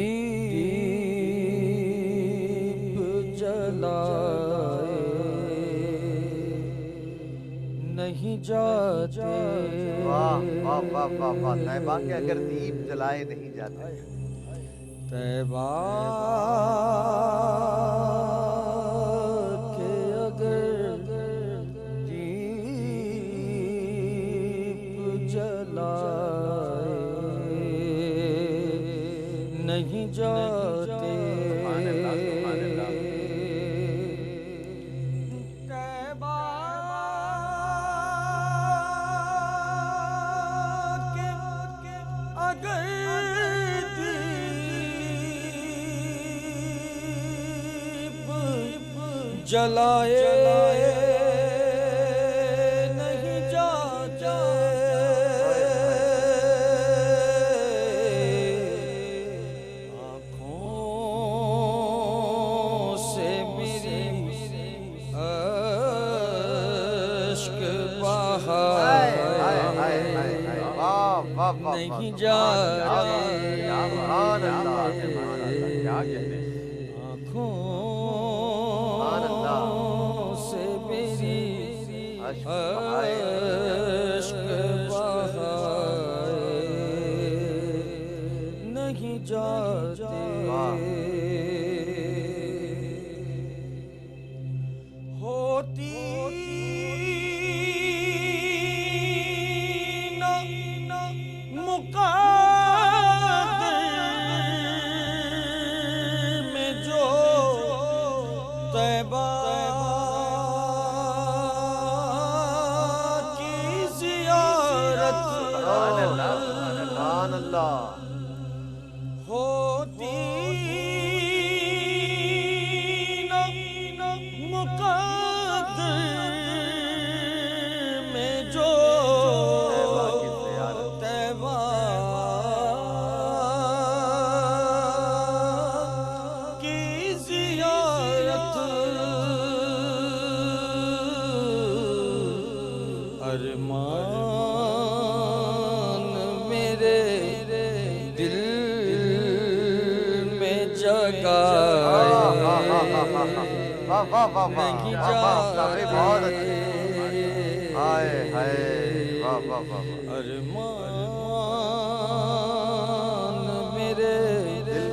दीप जलाए नहीं जाते। वाह वाह वाह वाह वाह। तैबा के अगर दीप जलाए नहीं जाते, तैबा के अगर दीप जलाए नहीं जाते। तैबा के अगर दीप जलाए नहीं जाते। आँखों से मेरी अश्क बहा नहीं जाते। आँखों से मेरी अश्क बहाए नहीं जाते। होती न मुक़द्दर में जो तैबा की ज़ियारत होती न मुक़द्दर में जो तैबा की ज़ियारत अरमान मेरे दिल में जगाए नहीं जाते। अरमान मेरे दिल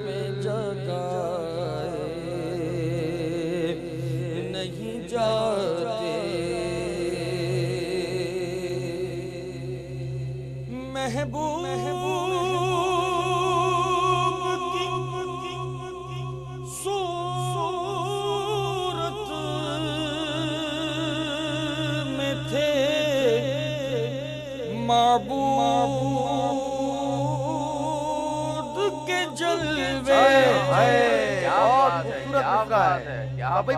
में जगाए नहीं जाते। महबूब की सूरत में थे माबूद के जलवे।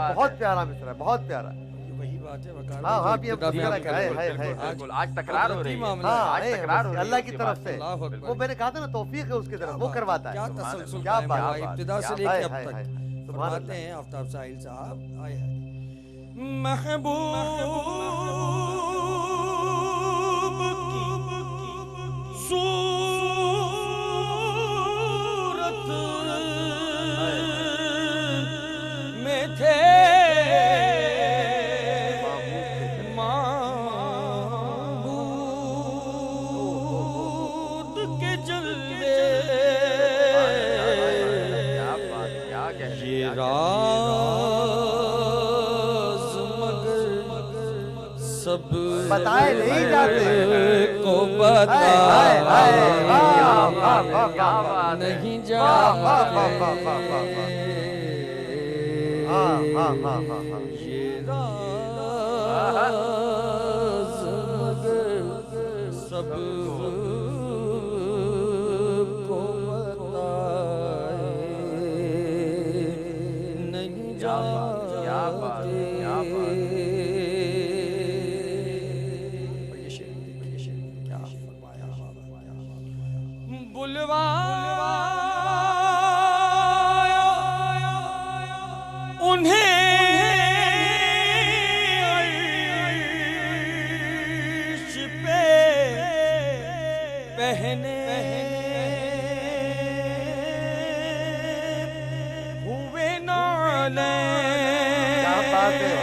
बहुत प्यारा मिसरा है, बहुत प्यारा। वही बात है वकार। हाँ हाँ, भी आज तकरार हो रही है। आज तकरार हो रही है। अल्लाह की तरफ से अल्लाह अकबर। वो मैंने कहा था ना, तौफीक है उसकी तरफ, वो करवाता है। क्या तसलसल क्या कायम बात हुआ है, इब्तिदा से हाय, लेके अब हाय, तक। हाय। फरमाते हैं आफ्ताब साहिल साहब आए महबूब की सूरत में थे माबूद के जलवे। ये राज मगर सब बताए नहीं जाते को बताए नहीं जाते। ये राज मगर सब को बताए नहीं जाते। क्या फरमाया बुलवाया उन्हें अर्श पे पहन हुए नाले क्या बात है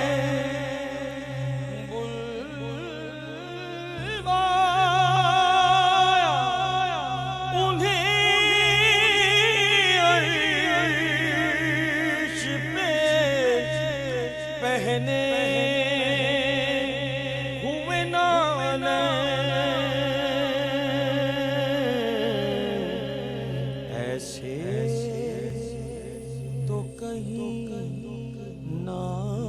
हुए नाले ऐसे तो कहीं ना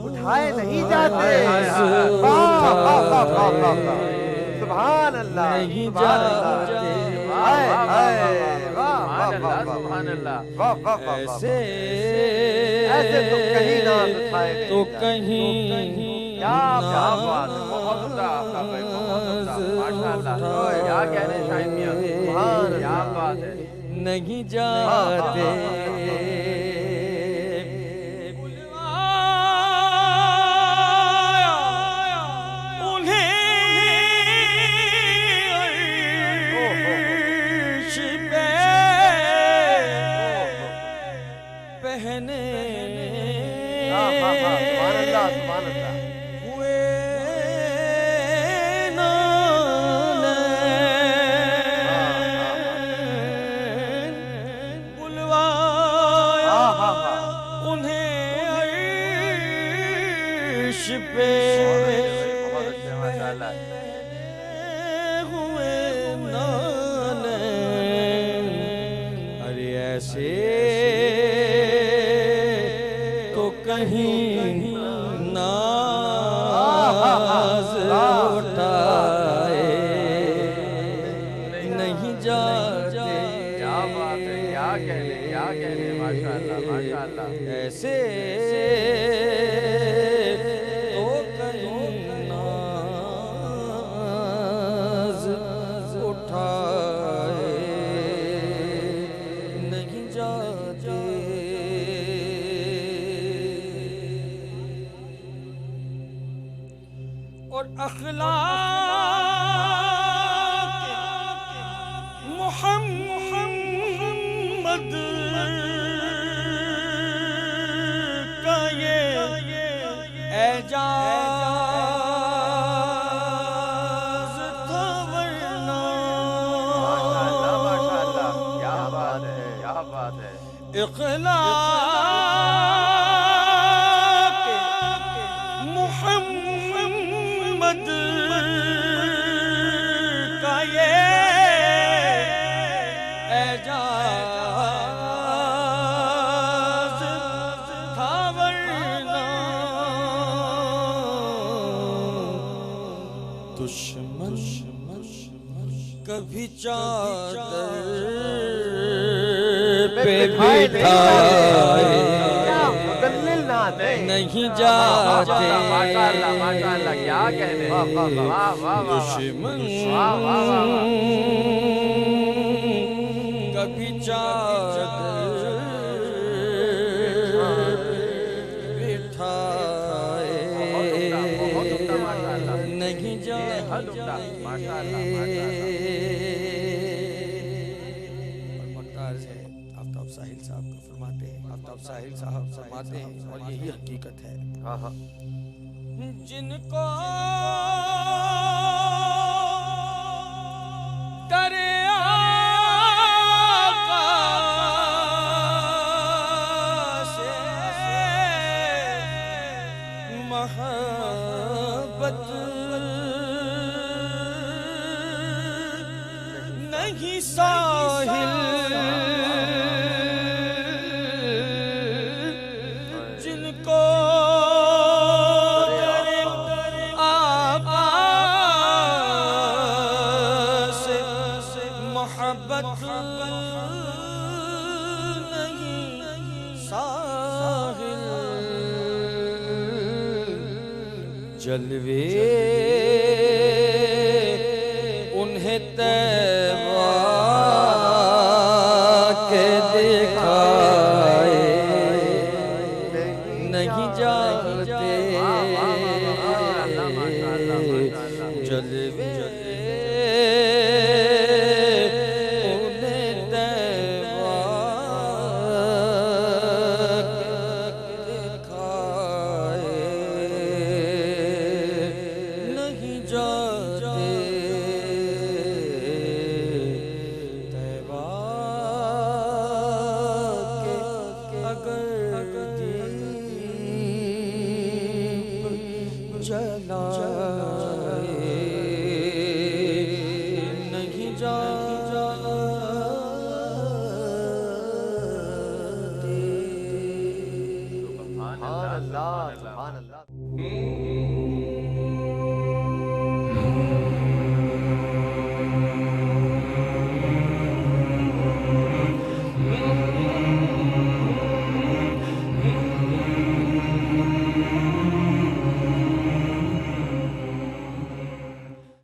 उठाए नहीं जाते। वाह वाह वाह वाह वाह वाह, सुभान अल्लाह नहीं सुभान अल्लाह, जाते। हाय हाय, वाह वाह वाह वाह, सुभान अल्लाह। वाह वाह वाह वाह, ऐसे ऐसे तो कहीं ना उठाए नहीं तो जाते। कहीं क्या क्या बात है, बहुत उम्दा आपका भाई, बहुत उम्दा, माशाअल्लाह। क्या कह रहे हैं शाहिद मियां, क्या बात है। नहीं जाते पहने सुभान अल्लाह सुभान अल्लाह, हुए नाले बुलवाया उन्हें अर्श पे बहुत अच्छे, माशाअल्लाह। हुए नाले अरे ऐसे तो कहीं नाज उठाए नहीं जाते। क्या बात है, क्या कह रहे, माशाअल्लाह माशाअल्लाह। ऐसे तो कहीं नाज उठाए नहीं जाते। और अखलाक मुहम्मद का ये एजाज था वरना माशाअल्लाह माशाअल्लाह, क्या बात है, क्या बात है। इखलाक मुहम्मद का ये एजाज था वरना दुश्मन कभी चादर पे बिठाए क्या मुदल्लिल नात है। नहीं जाते। माशाअल्लाह माशाअल्लाह, क्या कह रहे, वाह, वाह, वाह। वाह वाह वाह, दुश्मन वाह वाह वाह। कभी चादर बिठाए बहुत उम्दा, माशाअल्लाह। नहीं बहुत उम्दा, माशाअल्लाह माशाअल्लाह। और मुख्तार से आफ्ताब साहिल साहब को फरमाते हैं, आफ्ताब साहिल साहब फरमाते हैं और यही हकीकत है। हाँ हाँ, जिनको करे आका से मोहब्बत नहीं साहिल, जिनको करे आका से मोहब्बत नहीं साहिल, जलवे उन्हें तैबा के दिखाए नहीं जाते। जलवे सुभान अल्लाह, सुभान अल्लाह।